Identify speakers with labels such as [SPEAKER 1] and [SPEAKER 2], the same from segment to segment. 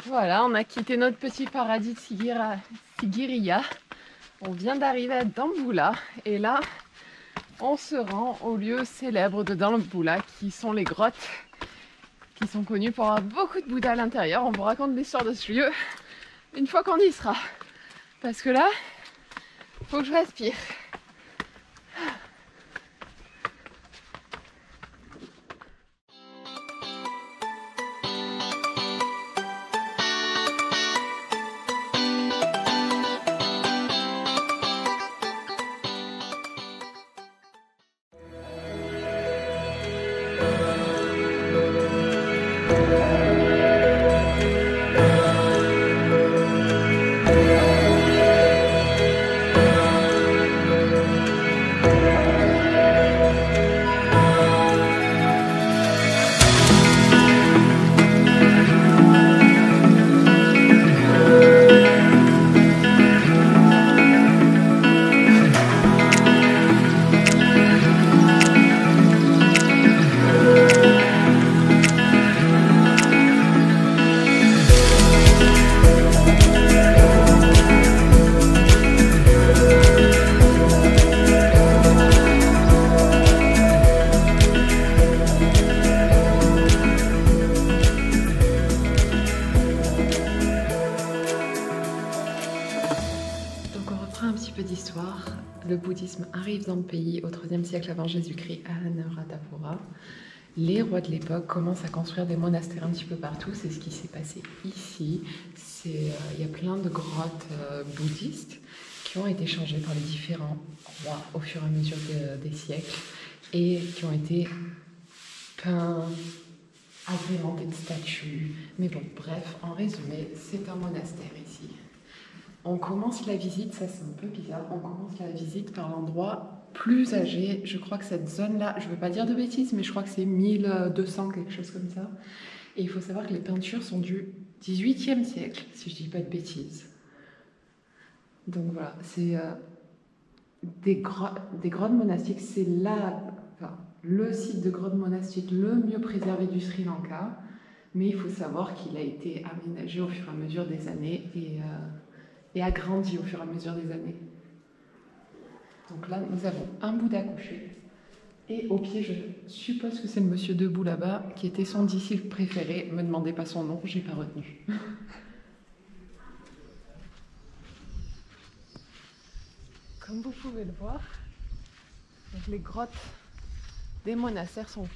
[SPEAKER 1] Voilà, on a quitté notre petit paradis de Sigiriya. On vient d'arriver à Dambulla et là, on se rend au lieu célèbre de Dambulla qui sont les grottes qui sont connues pour avoir beaucoup de Bouddhas à l'intérieur. On vous raconte l'histoire de ce lieu une fois qu'on y sera. Parce que là, faut que je respire. D'histoire, le bouddhisme arrive dans le pays au IIIe siècle avant Jésus-Christ à Anuradhapura. Les rois de l'époque commencent à construire des monastères un petit peu partout. C'est ce qui s'est passé ici. Il y a plein de grottes bouddhistes qui ont été changées par les différents rois au fur et à mesure des siècles et qui ont été peints, agrémentés de statues. Mais bon, bref, en résumé, c'est un monastère ici. On commence la visite, ça c'est un peu bizarre, on commence la visite par l'endroit plus âgé. Je crois que cette zone-là, je ne veux pas dire de bêtises, mais je crois que c'est 1200, quelque chose comme ça. Et il faut savoir que les peintures sont du XVIIIe siècle, si je ne dis pas de bêtises. Donc voilà, c'est des grottes monastiques, c'est le site de grotte monastique le mieux préservé du Sri Lanka. Mais il faut savoir qu'il a été aménagé au fur et à mesure des années et agrandi au fur et à mesure des années. Donc là, nous avons un Bouddha couché. Et au pied, je suppose que c'est le monsieur debout là-bas, qui était son disciple préféré. Ne me demandez pas son nom, j'ai pas retenu. Comme vous pouvez le voir, donc les grottes des monastères sont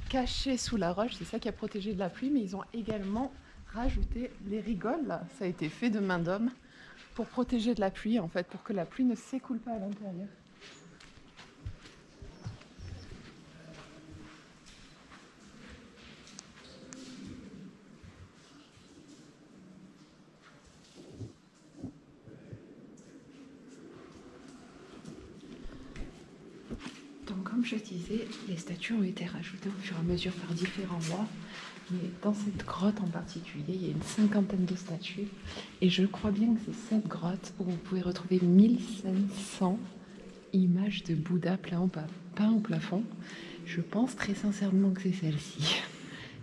[SPEAKER 1] cachées sous la roche. C'est ça qui a protégé de la pluie, mais ils ont également rajouter les rigoles, là. Ça a été fait de main d'homme pour protéger de la pluie, en fait, pour que la pluie ne s'écoule pas à l'intérieur. Donc, comme je disais, les statues ont été rajoutées au fur et à mesure par différents rois. Mais dans cette grotte en particulier, il y a une cinquantaine de statues. Et je crois bien que c'est cette grotte où vous pouvez retrouver 1500 images de Bouddha peints au plafond. Je pense très sincèrement que c'est celle-ci.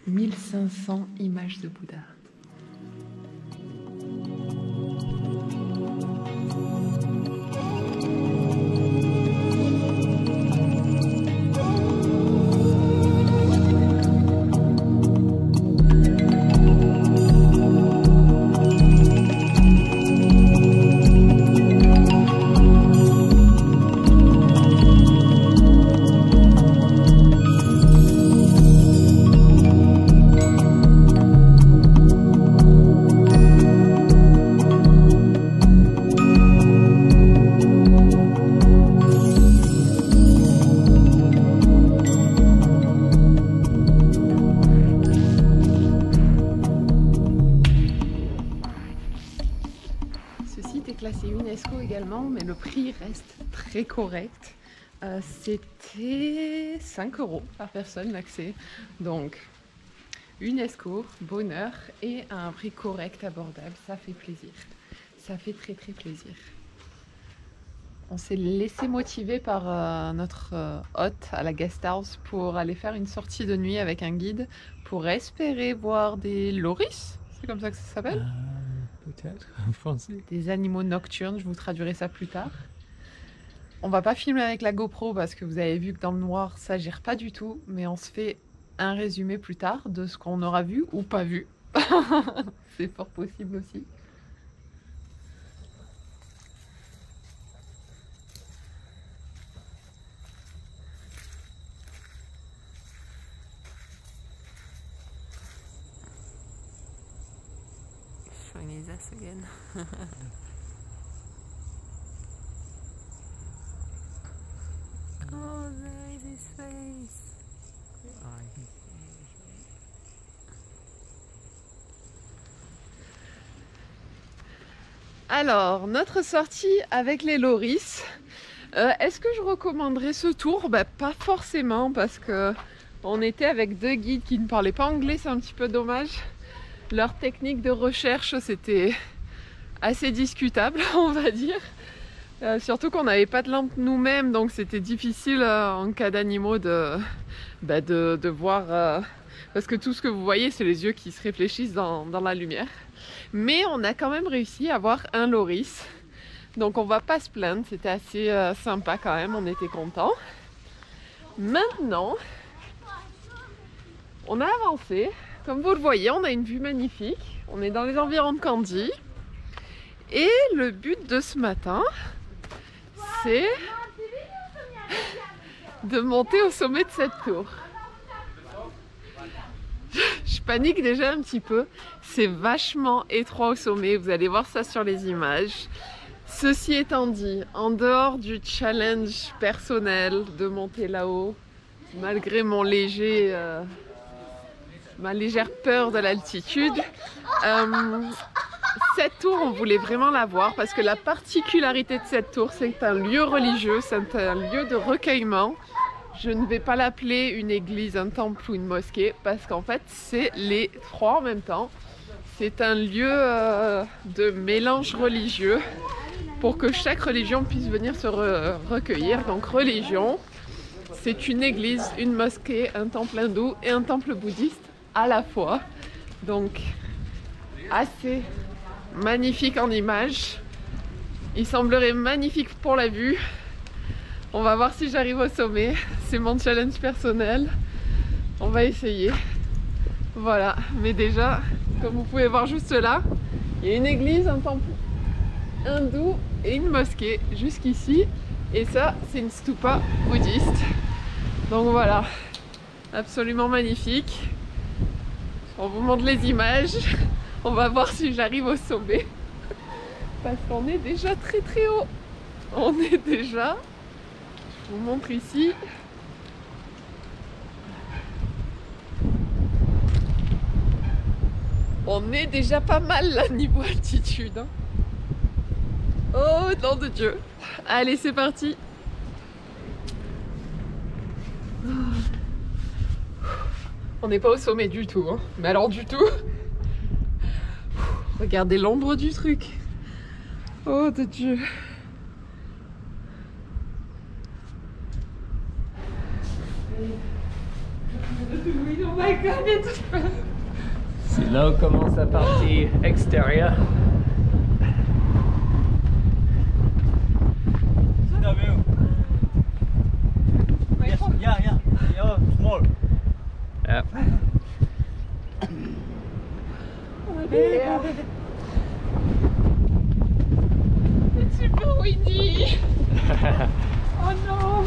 [SPEAKER 1] 1500 images de Bouddha. Classé UNESCO également, mais le prix reste très correct. C'était 5 € par personne l'accès. Donc UNESCO, bonheur et à un prix correct, abordable, ça fait plaisir. Ça fait très très plaisir. On s'est laissé motiver par notre hôte à la guest house pour aller faire une sortie de nuit avec un guide pour espérer voir des loris, C'est comme ça que ça s'appelle?
[SPEAKER 2] Peut-être en français.
[SPEAKER 1] Des animaux nocturnes, je vous traduirai ça plus tard. On va pas filmer avec la GoPro parce que vous avez vu que dans le noir ça gère pas du tout, mais on se fait un résumé plus tard de ce qu'on aura vu ou pas vu. C'est fort possible aussi. Showing his ass again. Oh, there is his face. Alors, notre sortie avec les Loris. Est-ce que je recommanderais ce tour? Bah, pas forcément, parce que on était avec deux guides qui ne parlaient pas anglais, c'est un petit peu dommage. Leur technique de recherche, c'était assez discutable, on va dire. Surtout qu'on n'avait pas de lampe nous-mêmes, donc c'était difficile en cas d'animaux de voir, parce que tout ce que vous voyez, c'est les yeux qui se réfléchissent dans la lumière. Mais on a quand même réussi à voir un loris, donc on va pas se plaindre, c'était assez sympa quand même, on était contents. Maintenant, on a avancé, comme vous le voyez, on a une vue magnifique, on est dans les environs de Kandy, et le but de ce matin, c'est de monter au sommet de cette tour. Je panique déjà un petit peu, c'est vachement étroit au sommet, vous allez voir ça sur les images. Ceci étant dit, en dehors du challenge personnel de monter là-haut, malgré ma légère peur de l'altitude, cette tour, on voulait vraiment la voir parce que la particularité de cette tour, c'est un lieu religieux, c'est un lieu de recueillement. Je ne vais pas l'appeler une église, un temple ou une mosquée parce qu'en fait, c'est les trois en même temps. C'est un lieu de mélange religieux pour que chaque religion puisse venir se recueillir. Donc religion, c'est une église, une mosquée, un temple hindou et un temple bouddhiste à la fois. Donc assez magnifique en image. Il semblerait magnifique pour la vue. On va voir si j'arrive au sommet. C'est mon challenge personnel. On va essayer. Voilà. Mais déjà, comme vous pouvez voir juste là, il y a une église, un temple hindou et une mosquée jusqu'ici. Et ça, c'est une stupa bouddhiste. Donc voilà. Absolument magnifique. On vous montre les images. On va voir si j'arrive au sommet. Parce qu'on est déjà très très haut. On est déjà... Je vous montre ici. On est déjà pas mal là niveau altitude. Hein. Oh nom de Dieu. Allez, c'est parti. On n'est pas au sommet du tout. Hein. Mais alors du tout. Regardez l'ombre du truc. Oh de Dieu. Oh my God,
[SPEAKER 2] c'est là où commence la partie extérieure. Yeah, small. Yeah.
[SPEAKER 1] C'est super windy. Oh non.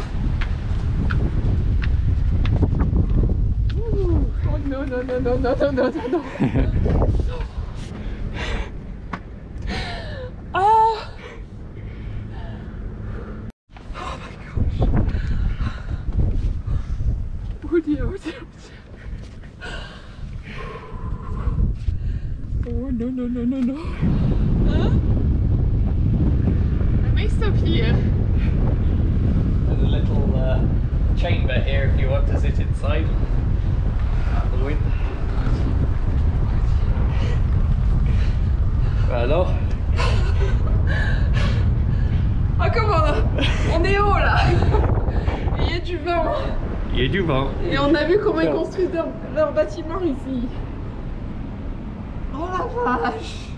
[SPEAKER 1] Oh non, non, non, non, non, non, non, non. Oh. Oh my gosh. Oh dear, oh dear, oh dear. Oh no, no, no, no, no. Huh? I may stop here.
[SPEAKER 2] There's a little chamber here if you want to sit inside. Alors
[SPEAKER 1] Ah comment là? On est haut là. Il y a du vent.
[SPEAKER 2] Il y a du vent.
[SPEAKER 1] Et on a vu comment ils construisent leur bâtiment ici. Oh Oh la vache!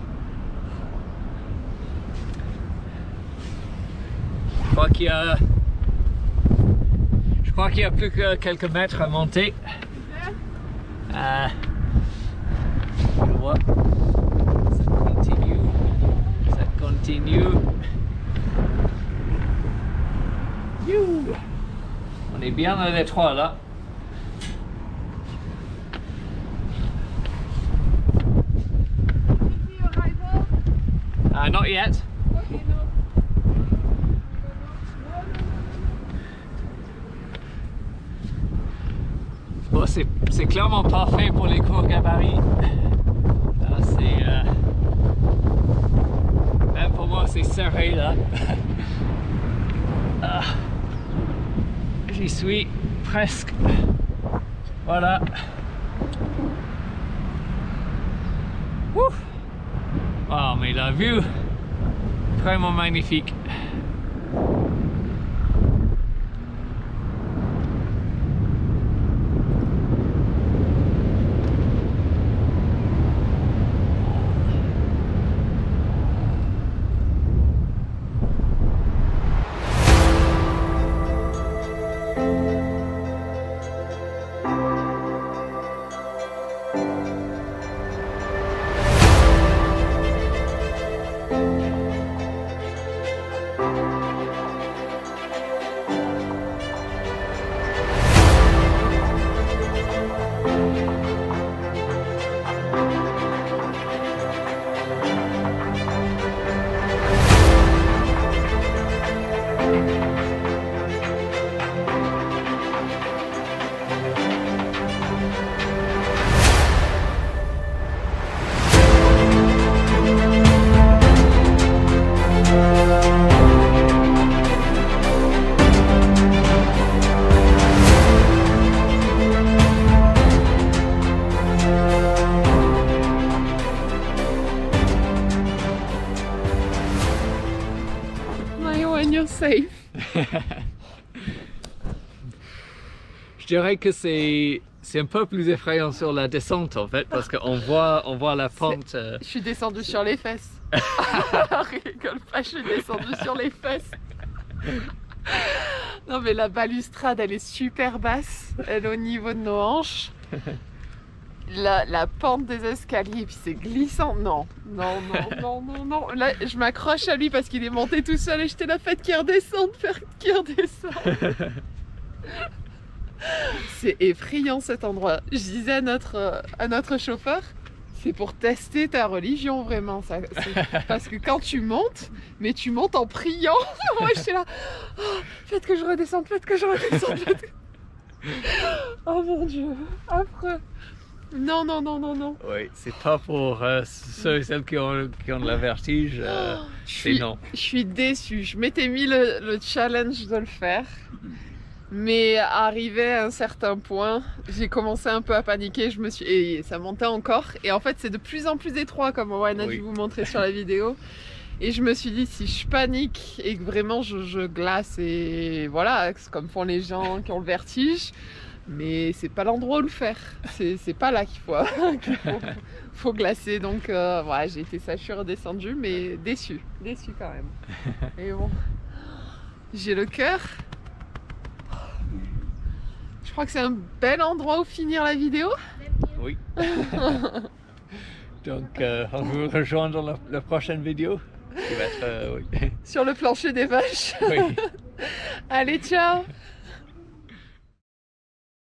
[SPEAKER 2] Je crois qu'il y a plus que quelques mètres à monter. Je vois. Ça continue. You. On est bien dans les trois là. Not yet. Bon, c'est clairement parfait pour les courts gabarits. Même pour moi, c'est serré là. J'y suis presque. Voilà. Ouf. Oh, mais la vue, vraiment magnifique.
[SPEAKER 1] Safe.
[SPEAKER 2] Je dirais que c'est un peu plus effrayant sur la descente en fait parce qu'on voit la pente.
[SPEAKER 1] Je suis descendue sur les fesses. Rigole pas, je suis descendue sur les fesses. Non mais la balustrade elle est super basse, elle est au niveau de nos hanches. La pente des escaliers, puis c'est glissant. Non. Là, je m'accroche à lui parce qu'il est monté tout seul et j'étais là, faites qu'il redescende, C'est effrayant cet endroit. Je disais à notre chauffeur, c'est pour tester ta religion vraiment. Parce que quand tu montes, mais tu montes en priant. Moi j'étais là, oh, faites que je redescende. Oh mon Dieu, affreux. Non.
[SPEAKER 2] Oui, c'est pas pour ceux et celles qui ont de la vertige. Non.
[SPEAKER 1] Je suis déçue. Je m'étais mis le challenge de le faire. Mais arrivé à un certain point, j'ai commencé un peu à paniquer. Et ça montait encore. Et en fait, c'est de plus en plus étroit, comme Owen a dû vous montrer sur la vidéo. Et je me suis dit, si je panique et que vraiment je glace, et voilà, comme font les gens qui ont le vertige. Mais c'est pas l'endroit où le faire, c'est pas là qu'il faut glacer, donc ouais, j'ai été sage, je suis redescendue, mais déçue quand même. Et bon, j'ai le cœur. Je crois que c'est un bel endroit où finir la vidéo.
[SPEAKER 2] Oui. Donc on vous rejoint dans la prochaine vidéo qui va être
[SPEAKER 1] sur le plancher des vaches.
[SPEAKER 2] Oui.
[SPEAKER 1] Allez, ciao.